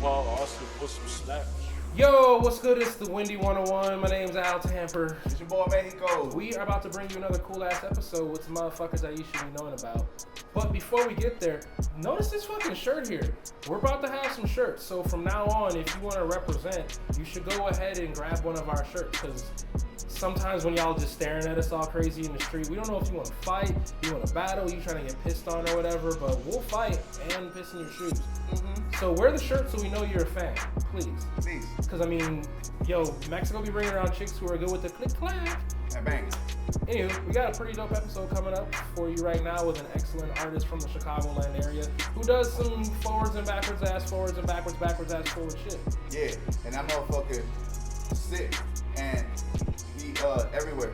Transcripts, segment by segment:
Well, Austin put some snaps. Yo, what's good? It's the Windy 101. My name's Al Tamper. It's your boy Mexico. We are about to bring you another cool ass episode with some motherfuckers that you should be knowing about. But before we get there, notice this fucking shirt here. We're about to have some shirts. So from now on, if you want to represent, you should go ahead and grab one of our shirts. Because sometimes when y'all just staring at us all crazy in the street, we don't know if you want to fight, you want to battle, you trying to get pissed on or whatever, but we'll fight and piss in your shoes. So wear the shirt so we know you're a fan, please. Please. Because I mean, yo, Mexico be bringing around chicks who are good with the click clack. And bang. Anywho, we got a pretty dope episode coming up for you right now with an excellent artist from the Chicagoland area who does some forwards and backwards ass forward shit. Yeah, and that motherfucker sick and he everywhere.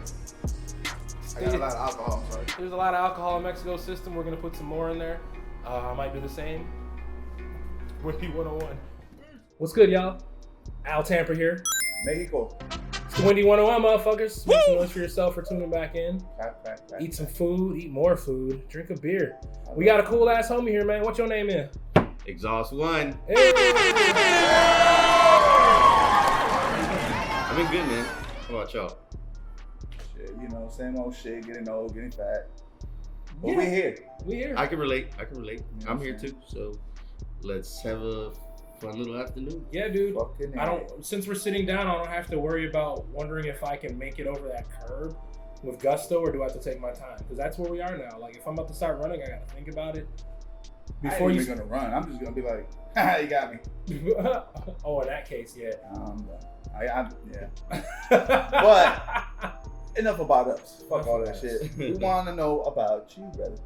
I got a lot of alcohol, I'm sorry. There's a lot of alcohol in Mexico's system. We're gonna put some more in there. I might do the same. Windy 101. What's good, y'all? Al Tamper here. Mexico. It's the Windy 101, motherfuckers. Make some noise for yourself for tuning back in. Eat some food, eat more food, drink a beer. We got a cool ass homie here, man. What's your name in? XAUST 1. Hey. I've been good, man. How about y'all? Shit, you know, same old shit, getting old, getting fat. But Yeah. we here. We here. I can relate. You know I'm what here I'm too. So let's have a fun little afternoon. Yeah, dude. Fucking I don't. Since we're sitting down, I don't have to worry about wondering if I can make it over that curb with gusto, or do I have to take my time? Because that's where we are now. Like, if I'm about to start running, I gotta think about it. Before you're gonna run, I'm just gonna be like, haha, you got me. Oh, in that case, yeah. Yeah. But enough about us. Fuck all that shit. We want to know about you, brother.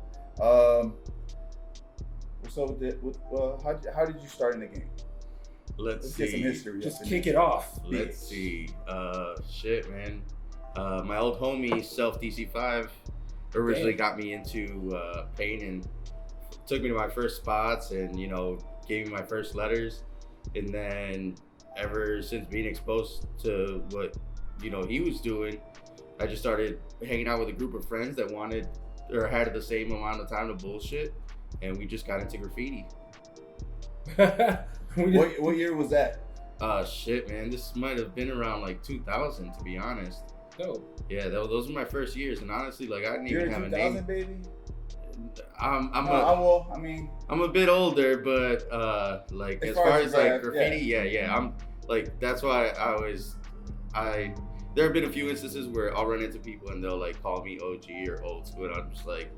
So, how did you start in the game? Let's get some see. history. Just kick it off. Let's see. Shit, man. My old homie Self DC5 originally got me into painting. Took me to my first spots and, you know, gave me my first letters. And then ever since being exposed to what, you know, he was doing, I just started hanging out with a group of friends that wanted or had the same amount of time to bullshit. And we just got into graffiti. What year was that? Shit, man. This might have been around like 2000, to be honest. Dope. Yeah, those were my first years. And honestly, like, I didn't You're even have a 2000, name. baby? I'm a bit older, but like as far as like graffiti, yeah. I'm like, that's why there have been a few instances where I'll run into people and they'll like call me OG or old school, and I'm just like,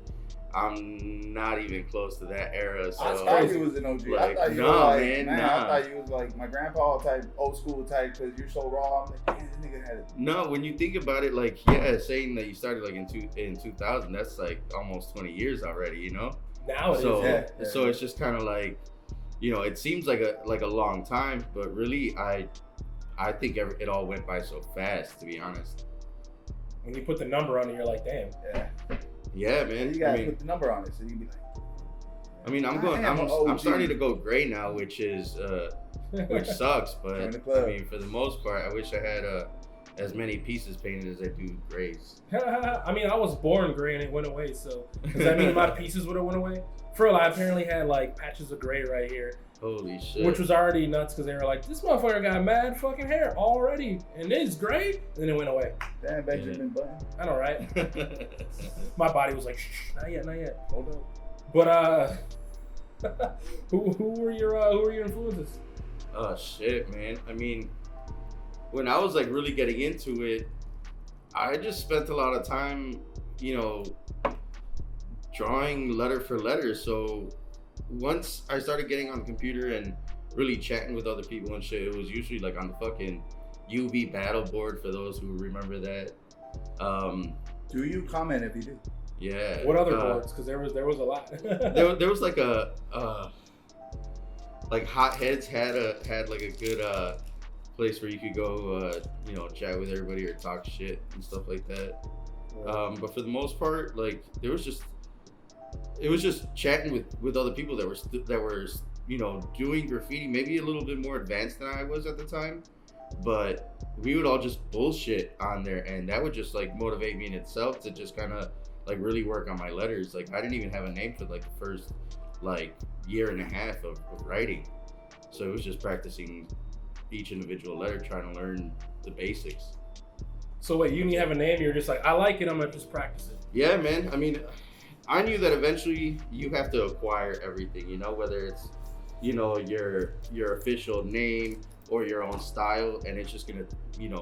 I'm not even close to that era. So I thought you was an OG. Like, I thought you no, were like, man, I nah. thought you was like my grandpa type, old school type, because you're so raw. I'm like, damn, this nigga had it. No, when you think about it, like, yeah, saying that you started like in 2000, that's like almost 20 years already, you know? Now it So, is. so it's just kind of like, you know, it seems like a long time, but really, I think it all went by so fast, to be honest. When you put the number on it, you're like, damn. Yeah. Yeah, man. You gotta put the number on it so you can be like. I mean, I'm starting to go gray now, which sucks, but I mean, for the most part, I wish I had as many pieces painted as I do grays. I mean, I was born gray and it went away, so does that mean my pieces would have went away? For real, I apparently had like patches of gray right here. Holy shit. Which was already nuts because they were like, this motherfucker got mad fucking hair already and it's gray, and then it went away. Damn, Benjamin Button. I know, right? My body was like, shh, not yet, hold up. But who were your influences? Oh shit, man. I mean, when I was like really getting into it, I just spent a lot of time, you know, drawing letter for letter. So once I started getting on the computer and really chatting with other people and shit, it was usually like on the fucking UV battle board, for those who remember that. Do you comment if you do? Yeah. What other boards? Because there was a lot. there was like like Hot Heads had like a good place where you could go you know, chat with everybody or talk shit and stuff like that. But for the most part, like, it was just chatting with other people that were you know, doing graffiti, maybe a little bit more advanced than I was at the time, but we would all just bullshit on there, and that would just like motivate me in itself to just kind of like really work on my letters. Like, I didn't even have a name for like the first like year and a half of writing. So it was just practicing each individual letter, trying to learn the basics. So wait, you didn't have a name? You're just like, I like it. I'm gonna just practice it. Yeah, man. I mean, I knew that eventually you have to acquire everything. You know, whether it's your official name or your own style, and it's just gonna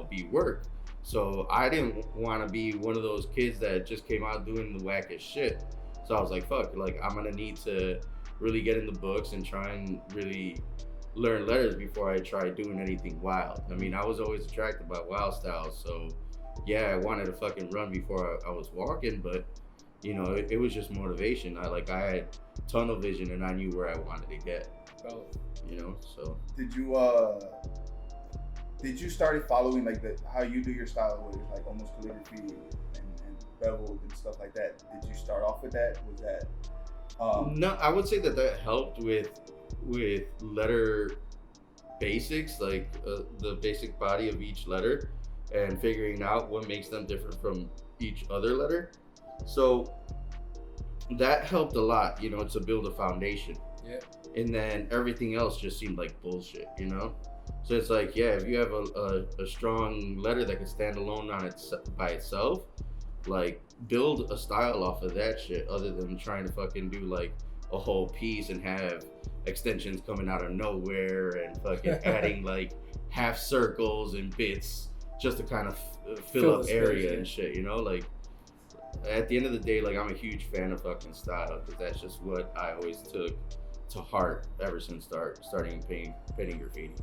be work. So I didn't want to be one of those kids that just came out doing the wackest shit. So I was like, fuck, like I'm gonna need to really get in the books and try and really learn letters before I try doing anything wild. I mean, I was always attracted by wild styles, so yeah, I wanted to fucking run before I was walking, but it was just motivation. I had tunnel vision and I knew where I wanted to get. Oh. So did you started following like how you do your style, where it's like almost calligraphy and beveled and stuff like that? Did you start off with that? Was that no, I would say that helped with letter basics, like the basic body of each letter and figuring out what makes them different from each other letter. So that helped a lot, to build a foundation. Yeah. And then everything else just seemed like bullshit, So it's like, yeah, if you have a strong letter that can stand alone by itself, like build a style off of that shit, other than trying to fucking do like a whole piece and have extensions coming out of nowhere and fucking adding like half circles and bits just to kind of fill up area and shit, Like at the end of the day, like I'm a huge fan of fucking style, because that's just what I always took to heart ever since starting painting graffiti.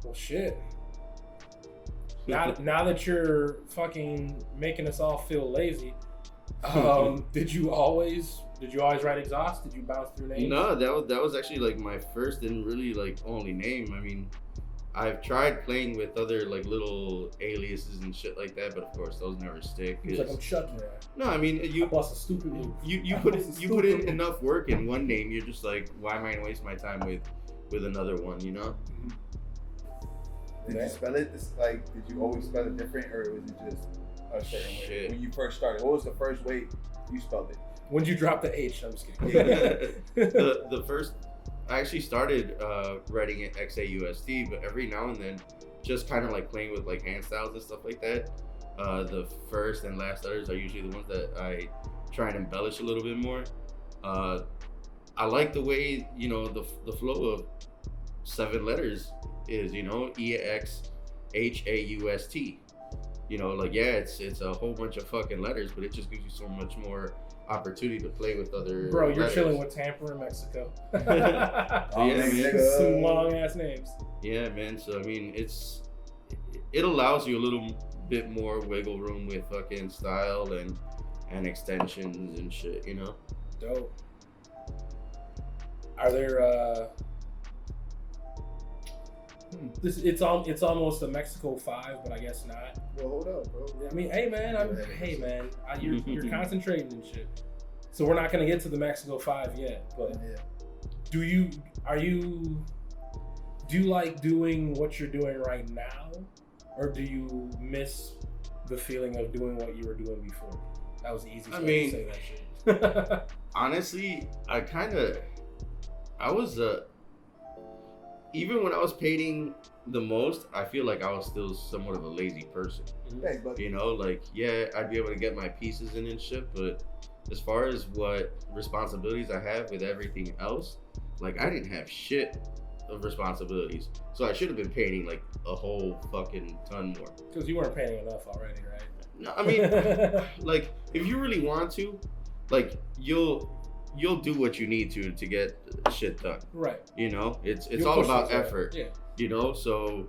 Well, shit. Now that you're fucking making us all feel lazy, did you always write XAUST? Did you bounce through names? No, that was actually like my first and really like only name. I mean, I've tried playing with other like little aliases and shit like that, but of course those never stick. He's like, I'm Chucky. No, I mean I bust a stupid move. You put in enough work in one name, you're just like, why am I gonna waste my time with another one? Mm-hmm. Did you spell it? Did you always spell it different, or was it just a certain way when you first started? What was the first way you spelled it? When did you drop the H? I'm just kidding. the first, I actually started writing it XAUST, but every now and then, just kind of like playing with like hand styles and stuff like that. The first and last letters are usually the ones that I try and embellish a little bit more. I like the way the flow of 7 letters is, EXHAUST. It's a whole bunch of fucking letters, but it just gives you so much more opportunity to play with other Bro, you're letters. chilling with Tamper in Mexico. Yeah, man. Some long ass names. Yeah, man. So I mean, it allows you a little bit more wiggle room with fucking style and extensions and shit, Dope. Are there it's almost a Mexico 5, but I guess not. Well, hold up, bro. I mean, hey man, you're concentrating and shit. So we're not gonna get to the Mexico 5 yet, but Yeah. do you like doing what you're doing right now, or do you miss the feeling of doing what you were doing before? That was the easiest way to say that shit. Honestly, I was even when I was painting the most, I feel like I was still somewhat of a lazy person. Thanks, buddy. Yeah, I'd be able to get my pieces in and shit, but as far as what responsibilities I have with everything else, like I didn't have shit of responsibilities. So I should have been painting like a whole fucking ton more. Because you weren't painting enough already, right? No, I mean, like if you really want to, like you'll do what you need to get shit done. Right. It's You'll all push about yourself. effort. Yeah. So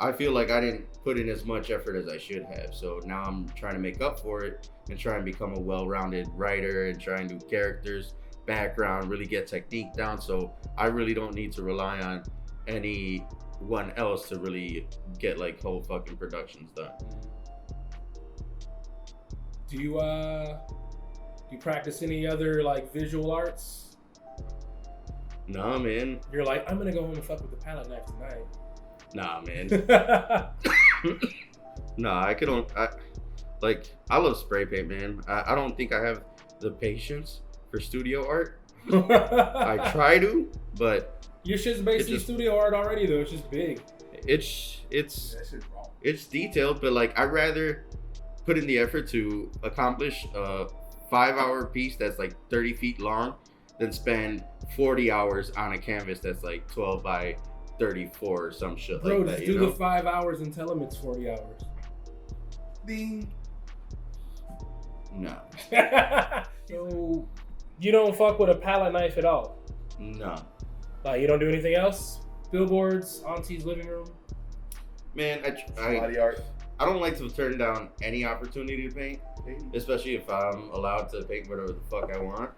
I feel like I didn't put in as much effort as I should have. So now I'm trying to make up for it and try and become a well-rounded writer and try and do characters, background, really get technique down. So I really don't need to rely on anyone else to really get like whole fucking productions done. Do you practice any other like visual arts? Nah, man. You're like, I'm gonna go home and fuck with the palette knife tonight. Nah, man. Nah, I love spray paint, man. I don't think I have the patience for studio art. I try to, but Your shit's basically studio art already though. It's just big. it's That shit's wrong. it's detailed, but like I'd rather put in the effort to accomplish a 5-hour piece that's like 30 feet long than spend 40 hours on a canvas that's like 12 by 34 or some shit Bro, like that. just You do know? the 5 hours and tell them it's 40 hours. Ding. No, So you don't fuck with a palette knife at all? no, Like you don't do anything else? Billboards, auntie's living room? man. Body art. I don't like to turn down any opportunity to paint, especially if I'm allowed to paint whatever the fuck I want.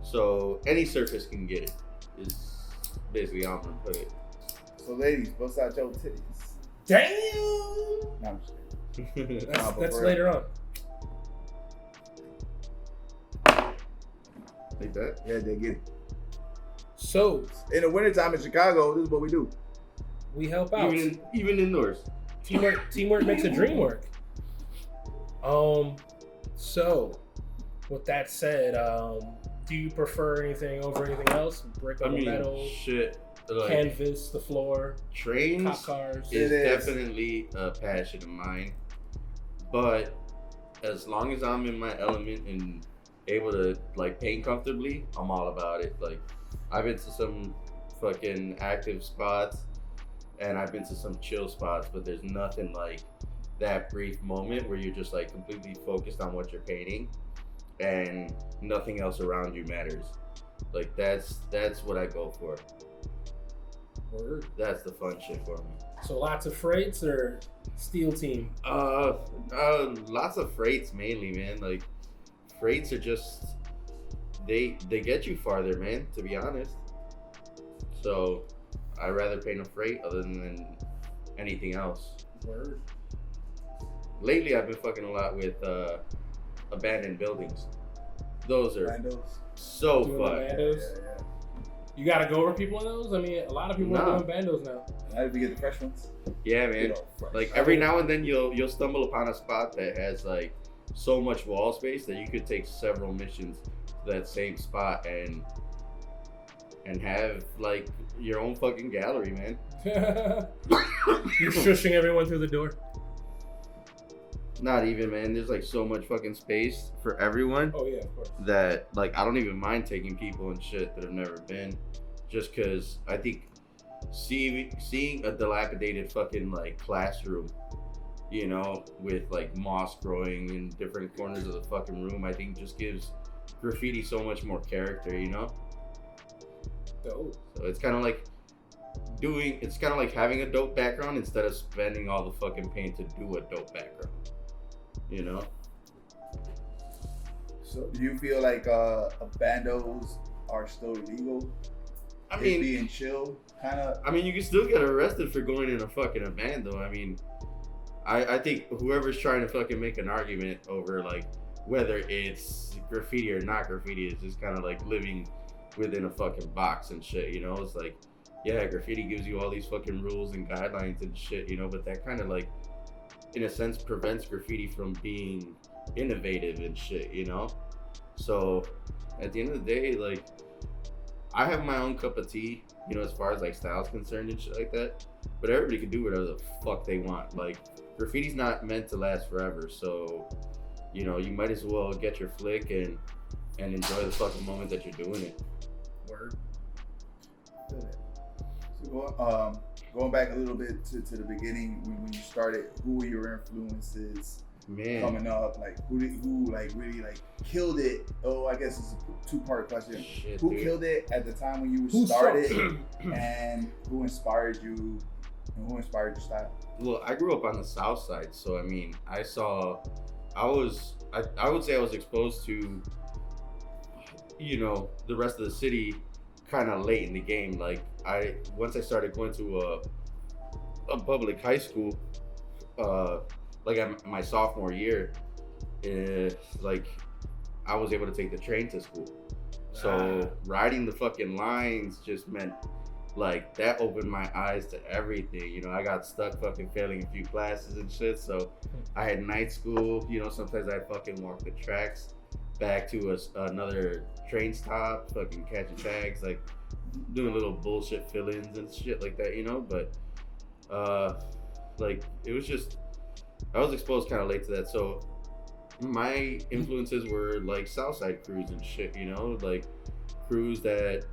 So any surface can get it. Is basically how I'm gonna put it. So ladies, bust out your titties. Damn! No, I'm just kidding. That's, but that's for real. later on. Like that. Yeah, they get it. So In the wintertime in Chicago, this is what we do. we help out. Even indoors. Teamwork makes the dream work. So with that said, do you prefer anything over anything else? Brick I over mean, metal, shit. Like canvas, the floor, trains cop cars. is It is. definitely a passion of mine, but as long as I'm in my element and able to like paint comfortably, I'm all about it. Like I've been to some fucking active spots and I've been to some chill spots, but there's nothing like that brief moment where you're just like completely focused on what you're painting and nothing else around you matters. Like that's what I go for. Word. That's the fun shit for me. So lots of freights or steel team? Lots of freights mainly, man. Like freights are just they get you farther, man, to be honest. So I'd rather paint a freight other than anything else. Word. Lately I've been fucking a lot with abandoned buildings. Those are Randos. so Doing fun. the bandos. Yeah. You gotta go over people in those? I mean, a lot of people Nah. are doing bandos now. How did we get the fresh ones? Yeah, You man. know, fresh. Like every now and then you'll stumble upon a spot that has like so much wall space that you could take several missions to that same spot and have like your own fucking gallery, man. You're shushing everyone through the door. Not even, man. There's like so much fucking space for everyone Oh yeah, of course. that like I don't even mind taking people and shit that have never been, just because I think seeing a dilapidated fucking like classroom, you know, with like moss growing in different corners of the fucking room, I think just gives graffiti so much more character, you know. Dope. So it's kind of like having a dope background instead of spending all the fucking paint to do a dope background, you know. So do you feel like bandos are still illegal? I It mean, being chill, kind of. you can still get arrested for going in a fucking abandon. I mean, I think whoever's trying to fucking make an argument over like whether it's graffiti or not graffiti is just kind of like living within a fucking box and shit, you know. It's like, yeah, graffiti gives you all these fucking rules and guidelines and shit, you know, but that kind of like in a sense prevents graffiti from being innovative and shit, you know. So at the end of the day, like I have my own cup of tea, you know, as far as like style's concerned and shit like that, but everybody can do whatever the fuck they want. Like graffiti's not meant to last forever, so you know, you might as well get your flick and enjoy the fucking moment that you're doing it. Word. So going back a little bit to the beginning when you started, who were your influences Man, coming up? Like who like really like killed it? Oh, I guess it's a 2-part question. shit, Who dude. killed it at the time when you Who started, and who inspired you? And who inspired your style? Well, I grew up on the south side, so I mean, I would say I was exposed to, you know, the rest of the city kind of late in the game. Like once I started going to a public high school, like my sophomore year, like I was able to take the train to school. So riding the fucking lines just meant like that opened my eyes to everything. You know, I got stuck fucking failing a few classes and shit. So I had night school, you know, sometimes I fucking walk the tracks. back to another train stop, fucking catching tags, like doing little bullshit fill-ins and shit like that, you know. But like it was just, I was exposed kind of late to that, so my influences were like Southside crews and shit, you know, like crews that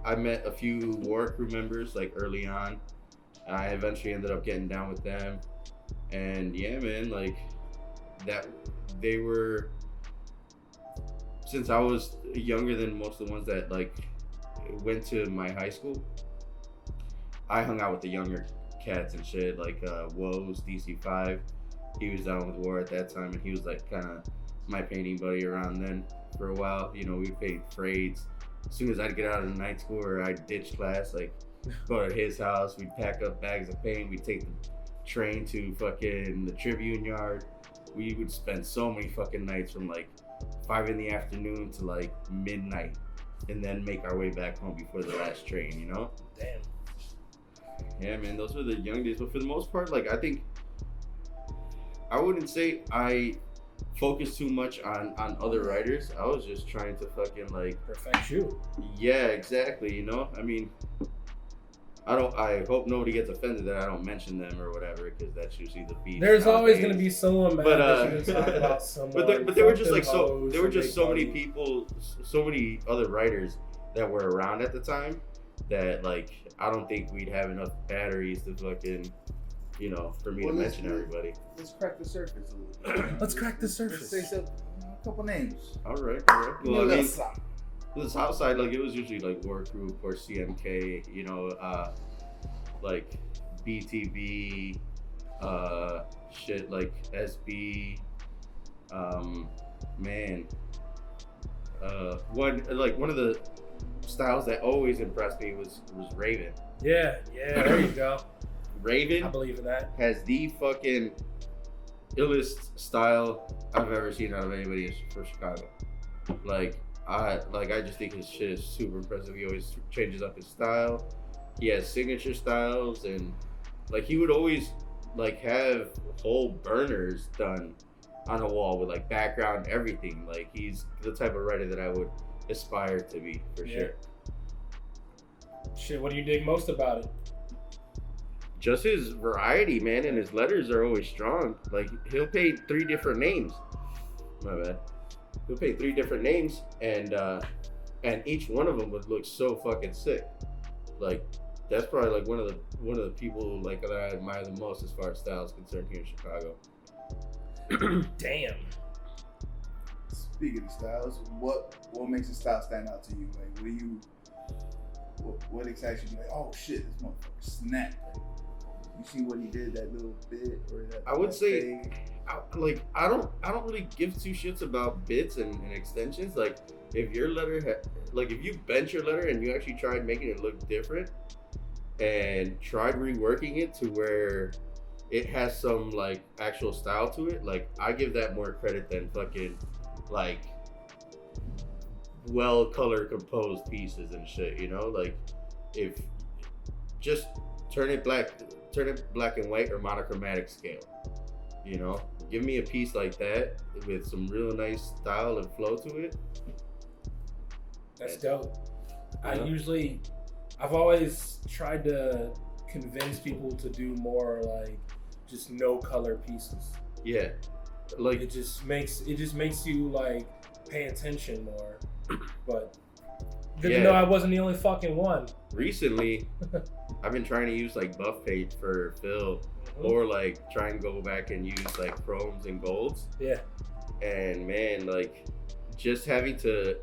I met a few war crew members like early on. I eventually ended up getting down with them, and yeah, man, like that they were, since I was younger than most of the ones that like went to my high school, I hung out with the younger cats and shit, like Woes, DC5. He was down with war at that time, and he was like kind of my painting buddy around then for a while. You know, we'd paint parades. As soon as I'd get out of the night school or I'd ditch class, like go to his house, we'd pack up bags of paint, we'd take the train to fucking the Tribune Yard. We would spend so many fucking nights from like 5 in the afternoon to like midnight, and then make our way back home before the last train, you know? Damn. Yeah, man, those were the young days. But for the most part, like, I think, I wouldn't say I focused too much on other writers. I was just trying to fucking, like... perfect you. Yeah, exactly, you know? I mean, I hope nobody gets offended that I don't mention them or whatever, because that's usually the beef. There's always going to be someone mad that you didn't talk about someone. But there were just like so many people, so many other writers that were around at the time that like I don't think we'd have enough batteries to fucking, you know, for me to mention everybody. Let's crack the surface a little bit. Let's crack the surface. Let's say a couple names. All right. Well, I mean, this outside, like it was usually like War Crew, of course, CMK, you know, like BTB, shit like SB, man, one of the styles that always impressed me was Raven. Yeah, there you go. Raven, I believe in that. has the fucking illest style I've ever seen out of anybody from Chicago. I just think his shit is super impressive. He always changes up his style. He has signature styles, and like he would always like have whole burners done on a wall with like background, everything. Like he's the type of writer that I would aspire to be for sure. Shit, what do you dig most about it? Just his variety, man, and his letters are always strong. Like he'll paint 3 different names. My bad. He'll paint 3 different names, and each one of them would look so fucking sick. Like that's probably like one of the people like that I admire the most as far as style is concerned here in Chicago. Damn. Speaking of styles, what makes a style stand out to you? Like, what excites you? Like, oh shit, this motherfucker snapped. Like, you see what he did, that little bit or that? I would say, I don't really give 2 shits about bits and extensions. Like, if your letter, if you bent your letter and you actually tried making it look different and tried reworking it to where it has some like actual style to it, like I give that more credit than fucking like well color composed pieces and shit, you know? Like if just turn it black and white or monochromatic scale, you know? Give me a piece like that with some real nice style and flow to it. That's dope. I've always tried to convince people to do more like just no color pieces. Yeah. Like it just makes you like pay attention more. But good to know I wasn't the only fucking one. Recently, I've been trying to use like buff paint for fill, or like try and go back and use like chromes and golds. Yeah. And man, like just having to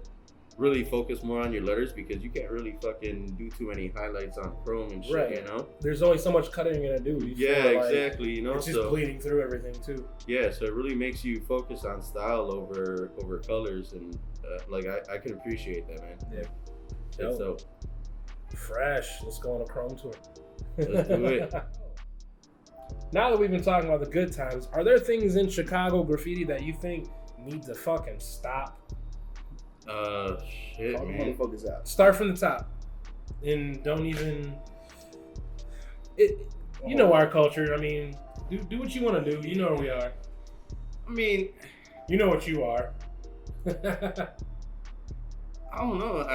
really focus more on your letters because you can't really fucking do too many highlights on chrome and shit, right. You know? There's only so much cutting you're gonna do. Exactly, you know? It's just bleeding through everything too. Yeah, so it really makes you focus on style over colors, and I can appreciate that, man. Yeah. It's dope. Fresh. Let's go on a chrome tour. Let's do it. Now that we've been talking about the good times, are there things in Chicago graffiti that you think need to fucking stop? Shit, man. Motherfuckers out. Start from the top, and don't even. You know our culture. I mean, do what you want to do. You know where we are. I mean, you know what you are. I don't know.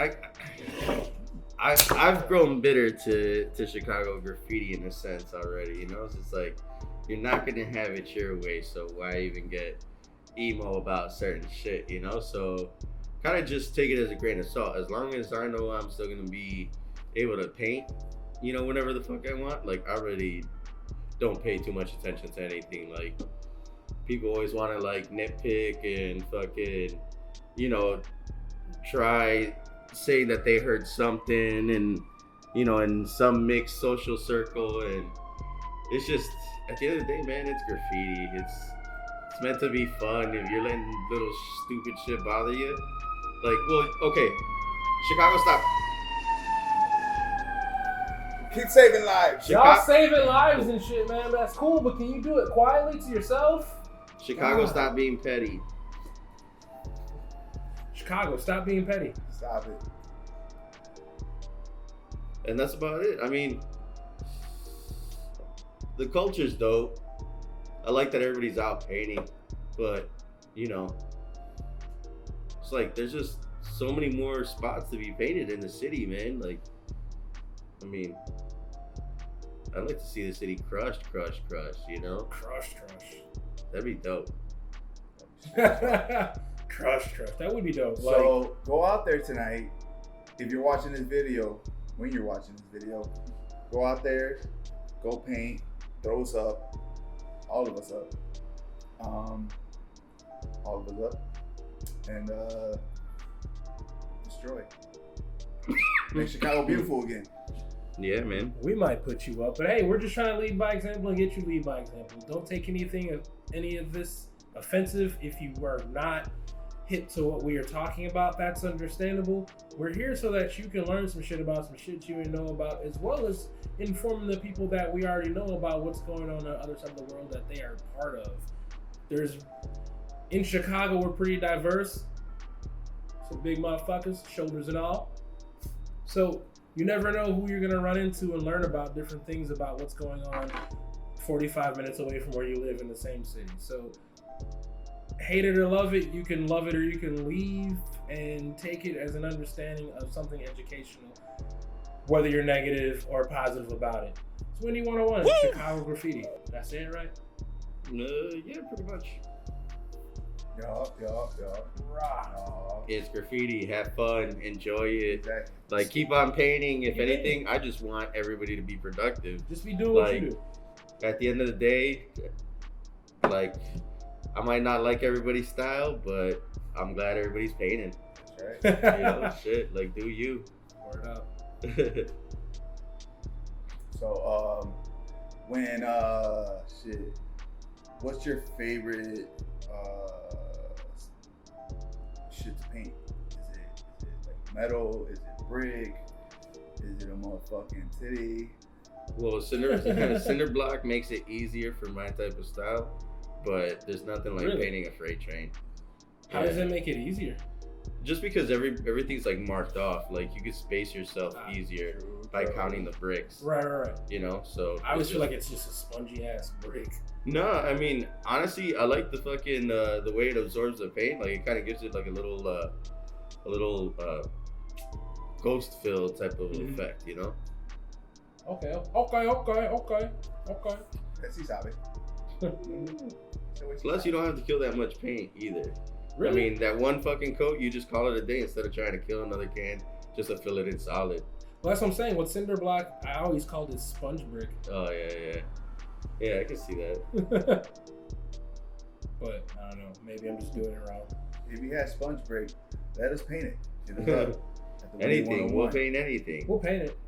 I've grown bitter to Chicago graffiti in a sense already. You know, it's just like you're not gonna have it your way, so why even get emo about certain shit? You know, so kind of just take it as a grain of salt. As long as I know I'm still gonna be able to paint, you know, whenever the fuck I want. Like I really don't pay too much attention to anything. Like people always want to like nitpick and fucking, you know, try say that they heard something and, you know, in some mixed social circle, and it's just at the end of the day, man, it's graffiti. It's meant to be fun. If you're letting little stupid shit bother you, like, well, okay, Chicago, stop. Keep saving lives. Y'all saving lives and shit, man. That's cool, but can you do it quietly to yourself? Chicago, stop being petty. Chicago, stop being petty. Stop it. And that's about it. I mean, the culture's dope. I like that everybody's out painting, but, you know, it's like there's just so many more spots to be painted in the city, man. Like, I mean, I'd like to see the city crushed, you know? Crush. That'd be dope. Crush. That would be dope. So go out there tonight. If you're watching this video, when you're watching this video, go out there, go paint, throw us up, all of us up, and destroy. Make Chicago beautiful again. Yeah, man. We might put you up, but hey, we're just trying to lead by example and get you lead by example. Don't take any of this offensive. If you were not hip to what we are talking about, that's understandable. We're here so that you can learn some shit about some shit you didn't know about, as well as informing the people that we already know about what's going on the other side of the world that they are part of. In Chicago, we're pretty diverse. Some big motherfuckers, shoulders and all. So you never know who you're gonna run into and learn about different things about what's going on 45 minutes away from where you live in the same city. So hate it or love it, you can love it or you can leave and take it as an understanding of something educational, whether you're negative or positive about it. It's Wendy 101, Chicago Graffiti. That's it, right? Yeah, pretty much. Yup. It's graffiti. Have fun. Enjoy it. Exactly. Like, keep on painting. If anything, I just want everybody to be productive. Just be doing what you do. At the end of the day, like, I might not like everybody's style, but I'm glad everybody's painting. That's right. You know, shit. Like, do you? Word up. So, what's your favorite shit to paint? Is it like metal? Is it brick? Is it a motherfucking titty? Well, cinder block makes it easier for my type of style, but there's nothing like painting a freight train. How does that make it easier? Just because everything's like marked off, like you could space yourself easier by counting the bricks. Right. You know, so I always feel like it's just a spongy ass brick. No, I mean, honestly, I like the fucking the way it absorbs the paint. Like it kind of gives it like a little ghost fill type of effect, you know. Okay. Let's sabe. Plus, you don't have to kill that much paint either. Really? I mean, that one fucking coat, you just call it a day instead of trying to kill another can just to fill it in solid. Well, that's what I'm saying. With cinder block, I always called it sponge brick. Oh, yeah. Yeah, I can see that. But, I don't know. Maybe I'm just doing it wrong. If you had sponge brick, let us paint it. Hit us up. Anything. We'll paint anything. We'll paint it.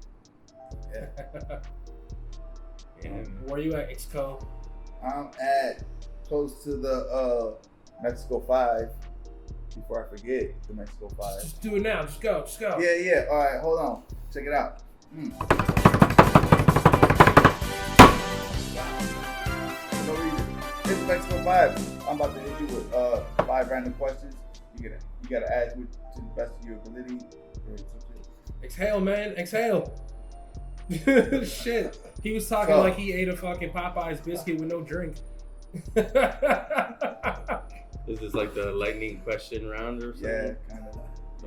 Yeah. Yeah. Where you at, XCO? I'm at close to the Mexico 5. Before I forget, the Mexico 5. Just do it now. Just go. Yeah. All right, hold on. Check it out. For no reason. It's Mexico 5. I'm about to hit you with 5 random questions. You gotta ask me to the best of your ability. Or something. Exhale, man. Exhale. Shit. He was talking like he ate a fucking Popeye's biscuit with no drink. Is this like the lightning question round or something? Yeah, kind of.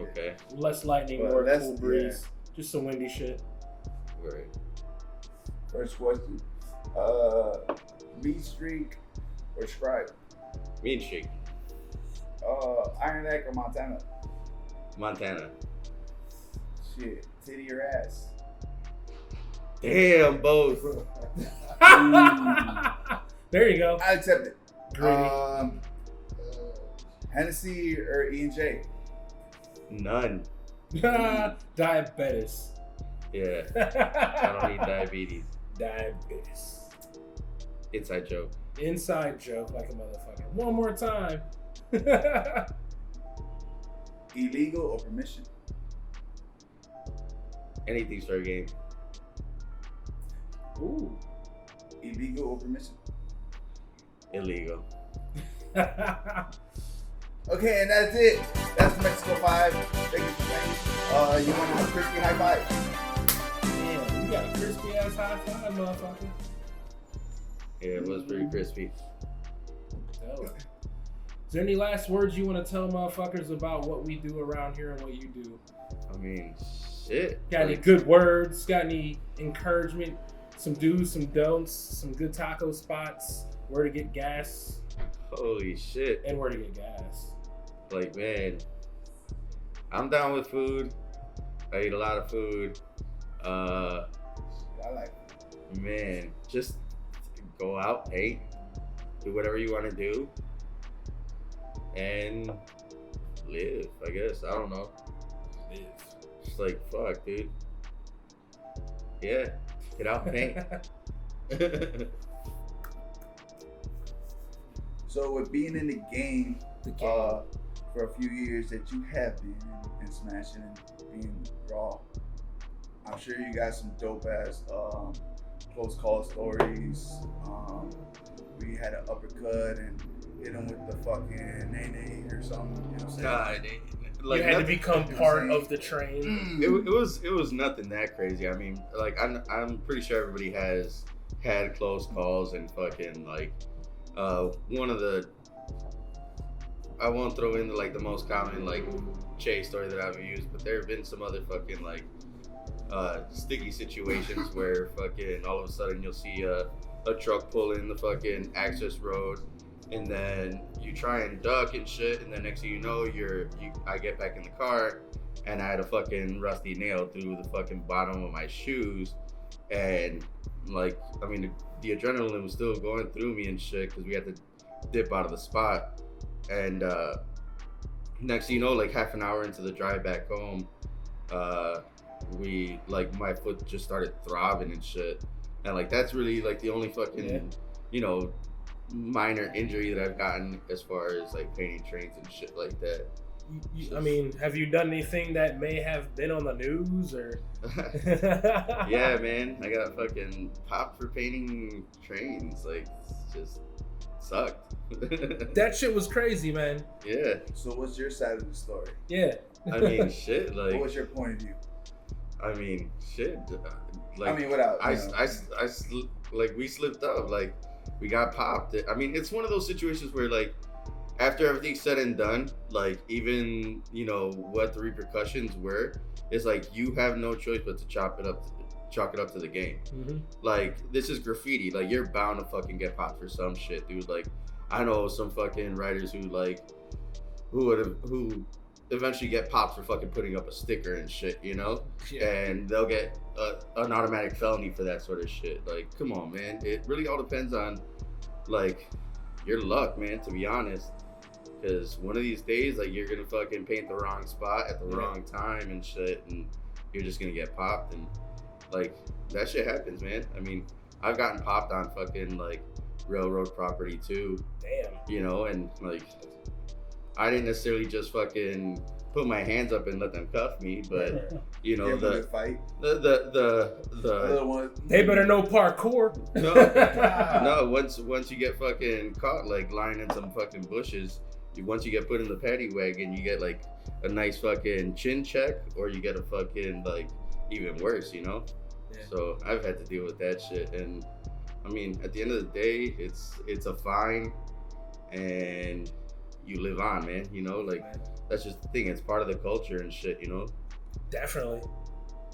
Okay. Less lightning, But more that's- cool breeze. Just some windy shit. Right. First question. Beat Streak or Stripe? Mean Streak. Iron Neck or Montana? Montana. Shit. Titty or ass? Damn, both. There you go. I accept it. Greedy. Hennessy or E&J? None. Diabetes. Yeah. I don't need diabetes. Diabetes. Inside joke. Inside joke like a motherfucker. One more time. Illegal or permission? Anything's fair game. Ooh. Illegal or permission? Illegal. Okay, and that's it. That's the Mexico 5. Thank you for playing. You want to have a crispy high five? Damn, you got a crispy ass high five, motherfucker. Yeah, it was pretty crispy. Tell it. Is there any last words you want to tell motherfuckers about what we do around here and what you do? I mean, shit. Got any good words? Got any encouragement? Some do's, some don'ts, some good taco spots, where to get gas, Holy shit. and where to get gas. Like, man, I'm down with food. I eat a lot of food. I like it. Man, just go out, paint, do whatever you want to do, and live, I guess. I don't know. Live. Just like, fuck, dude. Yeah, get out, paint. So with being in the game, The game. for a few years that you have been in smashing and being raw, I'm sure you got some dope ass close call stories. We had an uppercut and hit him with the fucking nay or something. You know what I'm saying? God, you had to nothing- become you know part what I'm saying? of the train. It was nothing that crazy. I mean, like I'm pretty sure everybody has had close calls and fucking like one of the, I won't throw in like the most common like chase story that I've used, but there have been some other fucking like sticky situations where fucking all of a sudden you'll see a truck pull in the fucking access road, and then you try and duck and shit, and then next thing you know I get back in the car and I had a fucking rusty nail through the fucking bottom of my shoes, and like, I mean, the adrenaline was still going through me and shit because we had to dip out of the spot, and next thing you know, like half an hour into the drive back home, we like my foot just started throbbing and shit, and like that's really like the only fucking you know minor injury that I've gotten as far as like painting trains and shit like that. I mean, have you done anything that may have been on the news or? Yeah, man, I got fucking popped for painting trains. Like, it's just sucked. That shit was crazy, man. Yeah, So what's your side of the story? Yeah. I mean, shit. What Like, was your point of view? I mean, shit. Like, I mean, without like we slipped up. Like, we got popped. I mean, it's one of those situations where like, after everything's said and done, like even you know what the repercussions were, it's like you have no choice but to chalk it up to the game. Mm-hmm. Like, this is graffiti. Like, you're bound to fucking get popped for some shit, dude. Like, I know some fucking writers who eventually get popped for fucking putting up a sticker and shit, you know? Yeah. And they'll get an automatic felony for that sort of shit. Like, come on, man. It really all depends on, like, your luck, man, to be honest. Because one of these days, like, you're gonna fucking paint the wrong spot at the wrong time and shit, and you're just gonna get popped. And, like, that shit happens, man. I mean, I've gotten popped on fucking, like, railroad property, too. Damn. You know, and, like, I didn't necessarily just fucking put my hands up and let them cuff me, but, you know, Give them a fight. the Other one. They better know parkour. no, once you get fucking caught, like, lying in some fucking bushes, once you get put in the paddy wagon, you get like a nice fucking chin check, or you get a fucking like even worse, you know? Yeah. So I've had to deal with that shit, and I mean, at the end of the day, it's a fine, and you live on, man. You know, like that's just the thing. It's part of the culture and shit. You know, Definitely.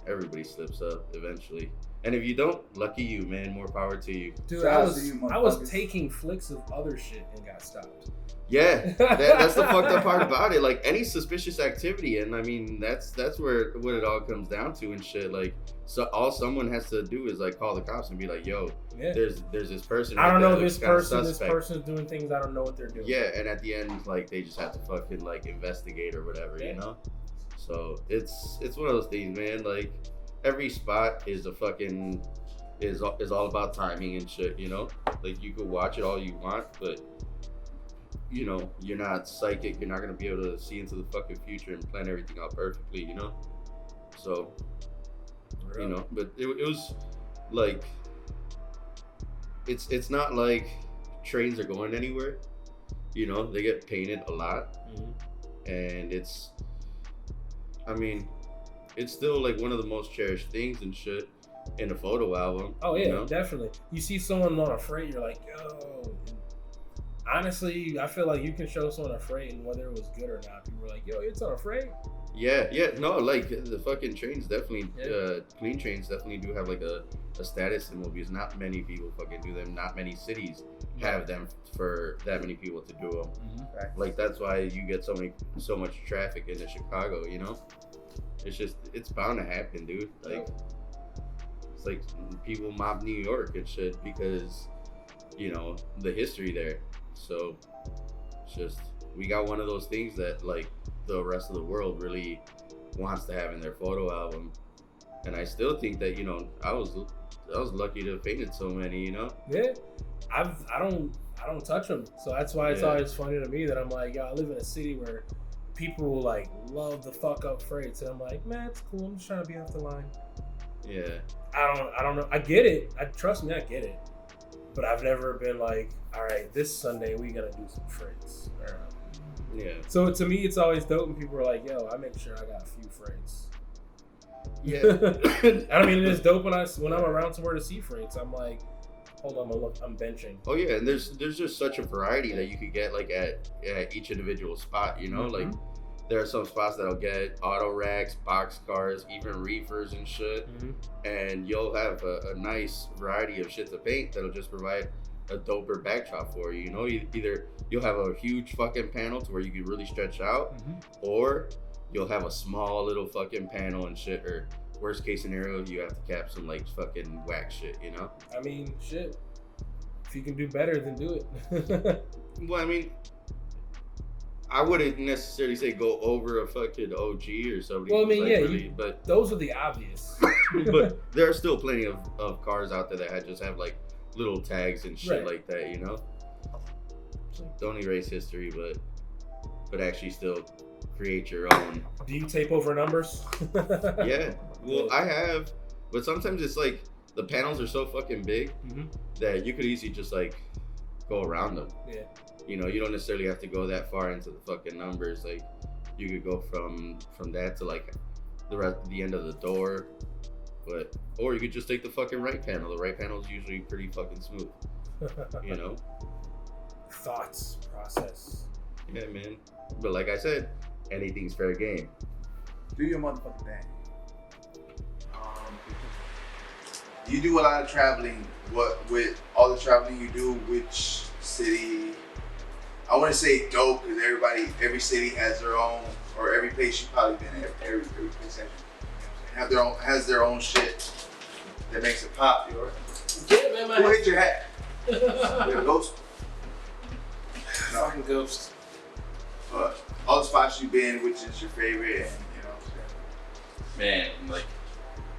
everybody slips up eventually. And if you don't, lucky you, man. More power to you. Dude, Shout I out was to you, I was motherfuckers. taking flicks of other shit and got stopped. Yeah, that's the fucked up part about it. Like any suspicious activity, and I mean that's where what it all comes down to and shit. Like, so all someone has to do is like call the cops and be like, "Yo, Yeah. there's this person." I don't right know there this that looks person. kinda This suspect." person's doing things I don't know what they're doing. Yeah, and at the end, like they just have to fucking like investigate or whatever, Yeah. you know. So it's one of those things, man. Like every spot is a fucking is all about timing and shit, you know. Like you could watch it all you want, but you know you're not psychic. You're not gonna be able to see into the fucking future and plan everything out perfectly, you know. So you know, but it was like it's not like trains are going anywhere. You know, they get painted a lot, and it's, I mean, it's still like one of the most cherished things and shit in a photo album. Oh yeah, you know? definitely. You see someone on a freight, you're like, yo. Honestly, I feel like you can show someone a freight, and whether it was good or not, people are like, yo, it's on a freight. Yeah, no, like the fucking trains definitely, Yeah. clean trains definitely do have like a status symbol because not many people fucking do them. Not many cities have them for that many people to do them. Like that's why you get so much traffic into Chicago. You know, it's bound to happen, dude. Like it's like people mob New York and shit because you know the history there. So it's just we got one of those things that like the rest of the world really wants to have in their photo album, and I still think that you know I was lucky to have painted so many. You know. Yeah, I don't touch them, so that's why it's Yeah. always funny to me that I'm like, yo, I live in a city where people like love the fuck up freights, and I'm like, man, it's cool. I'm just trying to be off the line. Yeah. I don't know. I get it. Trust me, I get it. But I've never been like, all right, this Sunday we gotta do some freights. Yeah. So to me, it's always dope when people are like, yo, I make sure I got a few freights. Yeah. I mean, it's dope when I'm around somewhere to see freights. I'm like, hold on, I'm benching. Oh yeah, and there's just such a variety that you could get like at each individual spot. You know, like there are some spots that'll get auto racks, box cars, even reefers and shit, and you'll have a nice variety of shit to paint that'll just provide a doper backdrop for you. You know, either you'll have a huge fucking panel to where you can really stretch out, or you'll have a small little fucking panel and shit, or worst case scenario, you have to cap some like fucking whack shit, you know? I mean, shit. If you can do better, then do it. Well, I mean, I wouldn't necessarily say go over a fucking OG or somebody. Well, I mean, who's, yeah, like, really, but those are the obvious. but there are still plenty of cars out there that just have like little tags and shit Right. like that, you know? Don't erase history, but actually still create your own. Do you tape over numbers? Yeah. Well, I have, but sometimes it's like the panels are so fucking big that you could easily just like go around them. Yeah. You know, you don't necessarily have to go that far into the fucking numbers. Like, you could go from that to like the end of the door, or you could just take the fucking right panel. The right panel is usually pretty fucking smooth. You know. Thoughts, process. Yeah, man. But like I said, anything's fair game. Do your motherfucking thing. You do a lot of traveling. What with all the traveling you do, which city? I want to say dope because every city has their own, or every place you've probably been in, every place has their own shit that makes it pop. You know? Yeah, man, Who hit your hat? You have a ghost? No. Fucking ghost. But all the spots you've been, which is your favorite, and you know. Man, like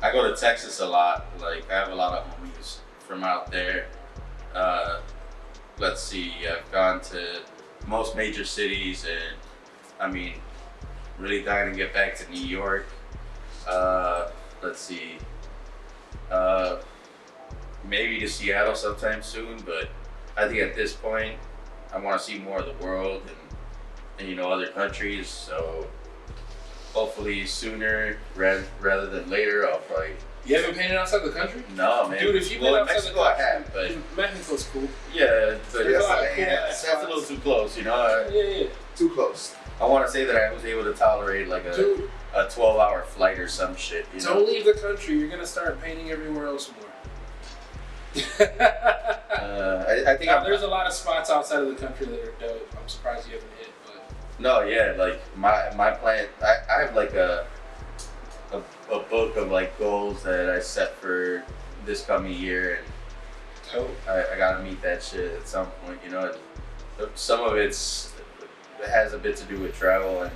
I go to Texas a lot. Like I have a lot of homies from out there. Let's see, I've gone to most major cities, and I mean, really dying to get back to New York. Let's see, maybe to Seattle sometime soon. But I think at this point, I want to see more of the world and you know other countries. So hopefully sooner rather than later. I'll probably. You haven't painted outside the country? No, man. Dude, if you've been well, in outside Mexico, the I country, have, but Mexico's cool. yeah, but There's that's, a lot of that's a little too close, you know. Yeah. Too close. I want to say that I was able to tolerate like a Dude, 12-hour flight or some shit. You know? don't leave the country. You're gonna start painting everywhere else more. I think There's a lot of spots outside of the country that are dope. I'm surprised you haven't hit, but No, yeah, like my plan. I have like a book of like goals that I set for this coming year, and dope. I gotta meet that shit at some point. You know, some of it has a bit to do with travel and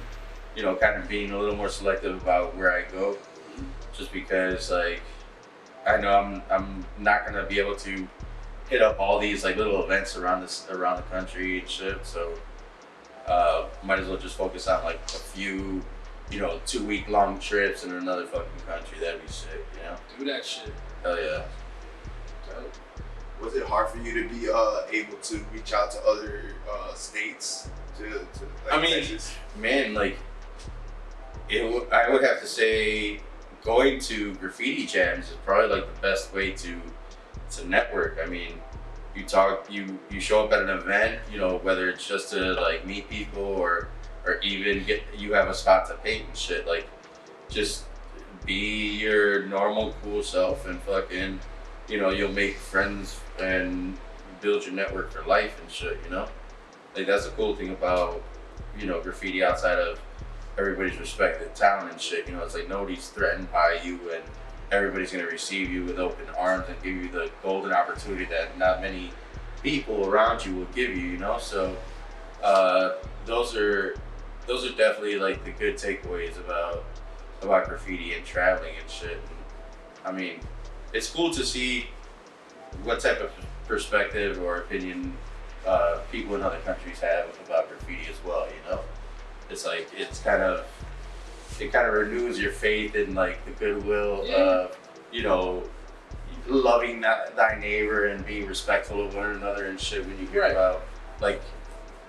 kind of being a little more selective about where I go, just because like I know I'm not gonna be able to hit up all these like little events around the country and shit. So might as well just focus on like a few 2-week long trips in another fucking country. That'd be sick. Do that shit. Hell yeah. Dope. Was it hard for you to be able to reach out to other states to like, I mean, Texas? man, like I would have to say going to graffiti jams is probably like the best way to network. I mean, you show up at an event, whether it's just to like meet people or even you have a spot to paint and shit. Like, just be your normal cool self and fucking, you'll make friends and build your network for life and shit. Like that's the cool thing about graffiti outside of everybody's respected talent and shit. It's like nobody's threatened by you, and everybody's gonna receive you with open arms and give you the golden opportunity that not many people around you will give you. So those are definitely like the good takeaways about graffiti and traveling and shit. And, I mean, it's cool to see what type of perspective or opinion people in other countries have about graffiti as well. It's like it kind of renews your faith in like the goodwill of loving thy neighbor and being respectful of one another and shit when you hear about like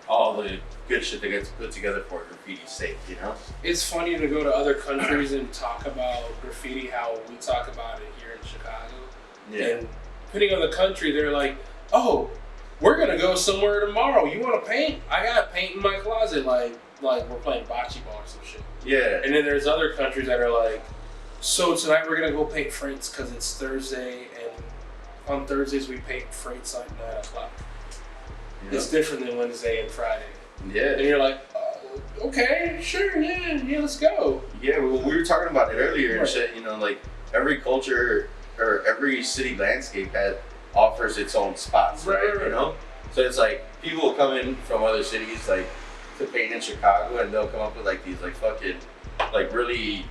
all the good shit that gets put together for graffiti's sake. It's funny to go to other countries and talk about graffiti how we talk about it here in Chicago. Yeah. And depending on the country, they're like, oh, we're gonna go somewhere tomorrow. You want to paint? I got paint in my closet. Like we're playing bocce ball or some shit. Yeah. And then there's other countries that are like, so tonight we're gonna go paint freights because it's Thursday, and on Thursdays we paint freights like 9 o'clock. It's different than Wednesday and Friday. Yeah. And you're like, okay, sure, yeah, let's go. Yeah, well, we were talking about it earlier and shit. Like every culture or every city landscape offers its own spots, right? So it's like people will come in from other cities like to paint in Chicago, and they'll come up with like these like fucking like really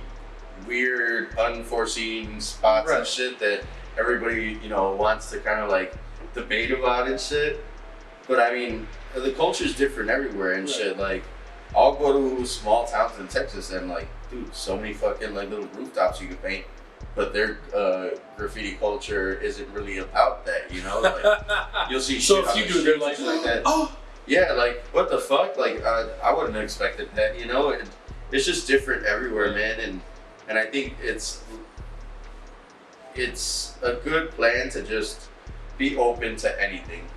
weird, unforeseen spots and shit that everybody wants to kind of like debate about and shit. But I mean, the culture's different everywhere and shit. Like, I'll go to small towns in Texas and like, dude, so many fucking like little rooftops you can paint, but their graffiti culture isn't really about that. Like, you'll see shit on the streets like that. Oh, yeah, like what the fuck? Like I wouldn't have expected that. And it's just different everywhere, man. And I think it's a good plan to just be open to anything.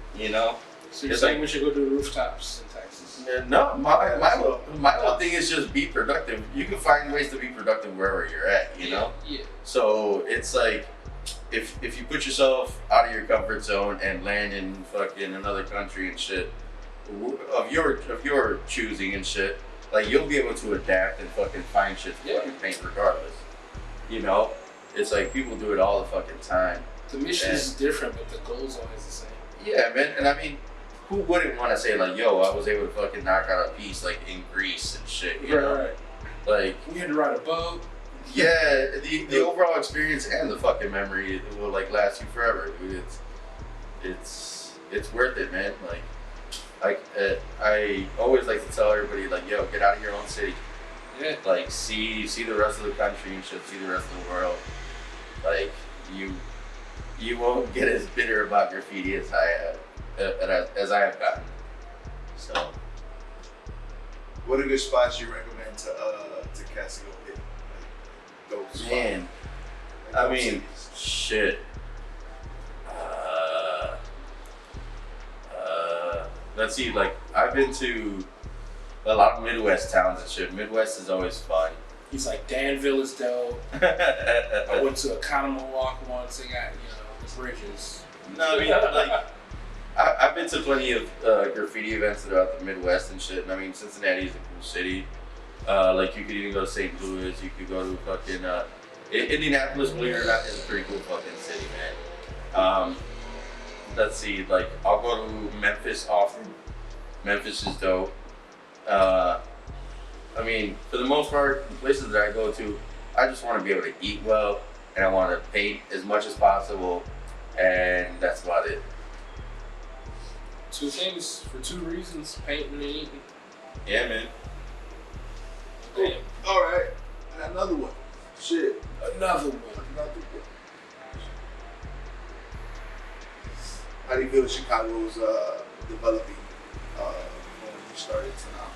So you're saying we should go to rooftops in Texas? No, my whole thing is just be productive. You can find ways to be productive wherever you're at, Yeah. So it's like if you put yourself out of your comfort zone and land in fucking another country and shit of your choosing and shit, like you'll be able to adapt and fucking find shit to fucking paint regardless. It's like people do it all the fucking time. The mission is different, but the goal's always the same. Yeah, man, and I mean, who wouldn't want to say like, yo, I was able to fucking knock out a piece like in Greece and shit, you know? Right. Like we had to ride a boat. Yeah, the overall experience and the fucking memory will like last you forever, dude. It's worth it, man. Like I always like to tell everybody like, yo, get out of your own city. Yeah. Like see the rest of the country and shit, see the rest of the world. Like you won't get as bitter about graffiti as I have gotten. So, what are good spots you recommend to cats to go hit? Like, those man, spots? Like, I mean, cities. shit. Let's see. Like I've been to a lot of Midwest towns and shit. Midwest is always fun. He's like, Danville is dope. I went to Economowalk once. They got, the bridges. No, I mean, like, I've been to plenty of graffiti events throughout the Midwest and shit. And I mean, Cincinnati is a cool city. Like, you could even go to St. Louis. You could go to fucking Indianapolis, believe it or not, is a pretty cool fucking city, man. Let's see, like, I'll go to Memphis often. Memphis is dope. I mean, for the most part, the places that I go to, I just want to be able to eat well, and I want to paint as much as possible, and that's about it. Two things for two reasons: painting and eating. Yeah, man. Damn. All right, and another one. Shit. Another one. How do you feel Chicago's developing when you started to now?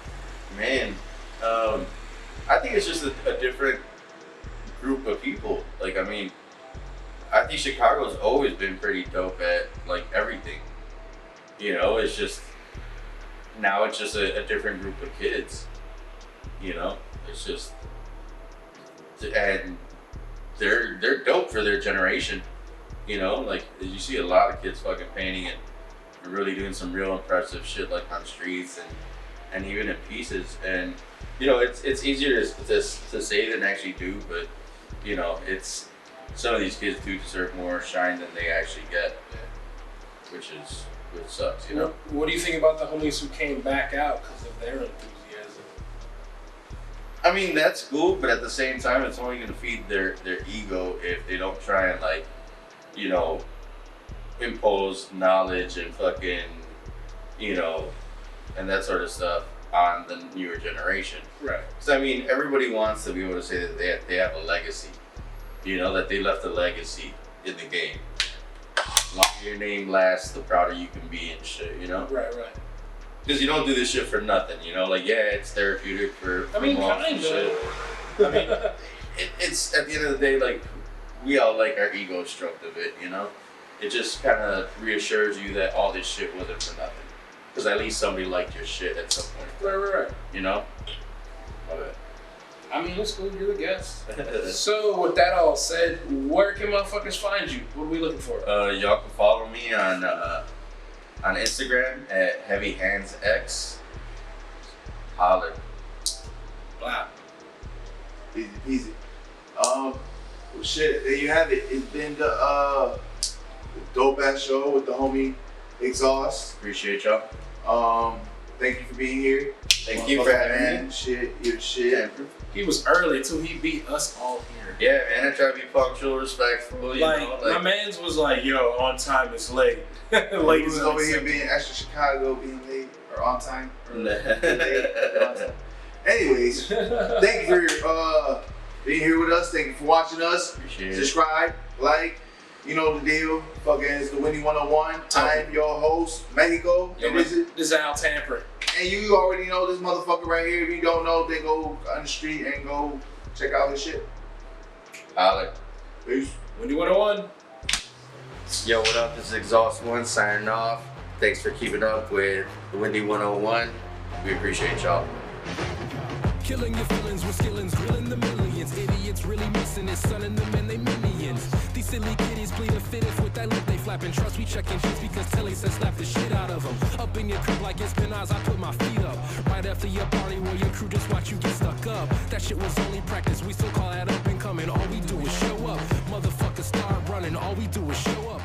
Man, I think it's just a different group of people. Like, I mean, I think Chicago's always been pretty dope at, like, everything. It's just, now it's just a different group of kids. It's just, and they're dope for their generation. Like, you see a lot of kids fucking painting and really doing some real impressive shit, like on streets and even in pieces. And it's easier to say than actually do, but it's, some of these kids do deserve more shine than they actually get, which sucks. What do you think about the homies who came back out because of their enthusiasm? I mean, that's cool, but at the same time, it's only going to feed their ego if they don't try and, like, impose knowledge and fucking, and that sort of stuff on the newer generation. Right. So, I mean, everybody wants to be able to say that they have a legacy, that they left a legacy in the game. The longer your name lasts, the prouder you can be and shit, Right. Because you don't do this shit for nothing, like, yeah, it's therapeutic for monks and shit. I mean, it's at the end of the day, like, we all like our ego stroked a bit, It just kind of reassures you that all this shit wasn't for nothing. Because at least somebody liked your shit at some point. Right. Okay. I mean, it's cool. You're the guest. So, with that all said, where can motherfuckers find you? What are we looking for? Y'all can follow me on Instagram at HeavyHandsX. Holler. Wow. Easy peasy. Well, shit, there you have it. It's been the dope ass show with the homie XAUST. Appreciate y'all. Thank you for being here. Thank you for having me. Shit, you're shit. He was early too. He beat us all here. Yeah, man. I try to be punctual, respectful. My man's was like, "Yo, on time is late." Late was over here being extra Chicago, being late or on time. Or late, or on time. Anyways, thank you for being here with us. Thank you for watching us. Appreciate it. Subscribe, like. You know the deal. Fucking it's the Winnie 101. I'm your host, Mexico. Yo, this is Al Tamper. And you already know this motherfucker right here. If you don't know, then go on the street and go check out his shit. Holler. Peace. Winnie 101. Yo, what up? This is XAUST1 signing off. Thanks for keeping up with the Windy 101. We appreciate y'all. Killing your feelings with skillings, grilling the millions. Idiots really missing it, son and them and they minions. These silly kiddies plead the fittest with that lip they flapping. Trust we checking shits because Telly said slap the shit out of them. Up in your crib like Espinaz, I put my feet up. Right after your party where your crew just watch you get stuck up. That shit was only practice, we still call that up and coming. All we do is show up. Motherfuckers start running, all we do is show up.